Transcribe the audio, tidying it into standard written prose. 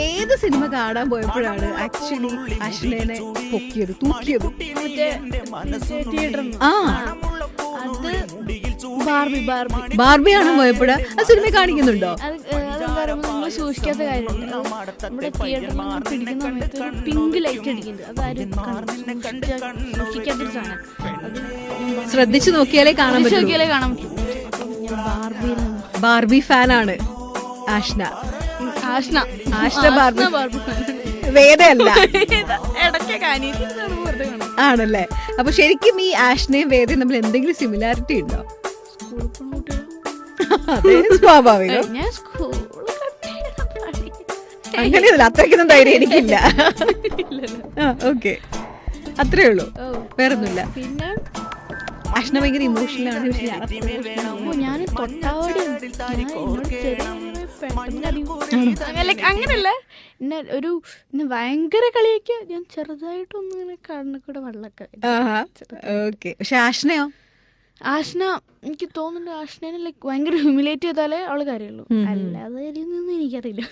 ഏത് സിനിമ കാണാൻ പോയപ്പോഴാണ് ആക്ച്വലി അശ്ലേനെ പൊക്കിയത്, തൂക്കിയത്? ആ, ബാർബിയാണ് പോയപ്പോഴാ? ആ സിനിമ കാണിക്കുന്നുണ്ടോ? നമ്മൾ സൂക്ഷിക്കാത്ത കാര്യമില്ല. നമ്മുടെ തിയേറ്ററിൽ പിടിക്കുന്ന സമയത്ത് ഒരു പിങ്ക് ലൈറ്റ് അടിക്കുന്നുണ്ട്. അതാരും സൂക്ഷിക്കാത്തൊരു സാധനം. ശ്രദ്ധിച്ചു നോക്കിയാലേ കാണാൻ പറ്റും. ബാർബി ഫാനാണ് ആഷ്ന. ബാർബി വേദയല്ല ആണല്ലേ? അപ്പൊ ശരിക്കും ഈ ആഷ്നയും വേദയും തമ്മിൽ എന്തെങ്കിലും സിമിലാരിറ്റി ഉണ്ടോ? അതെ, സ്വാഭാവികം. അങ്ങനെയല്ല, അത്രയ്ക്കൊന്നും ധൈര്യം എനിക്കില്ല. ഓക്കെ, അത്രേ ഉള്ളൂ, വേറൊന്നുമില്ല. പിന്നെ ആഷ്ന ഭയങ്കര ഇമോഷണലാണ്. ഞാൻ അങ്ങനല്ല, എന്നെ ഒരു ഭയങ്കര കളിയൊക്കെ ഞാൻ ചെറുതായിട്ടൊന്നും ഇങ്ങനെ കണ്ണിക്കൂടെ വെള്ളമൊക്കെ. ഓക്കെ, പക്ഷെ ആഷ്നയോ? ആഷ്ന എനിക്ക് തോന്നുന്നുണ്ട് ആഷ്നേനെ ഭയങ്കര ഹ്യൂമിലേറ്റ് ചെയ്താലേ അവള് കാര്യമുള്ളൂ, അല്ലാതെ എനിക്കറിയില്ല.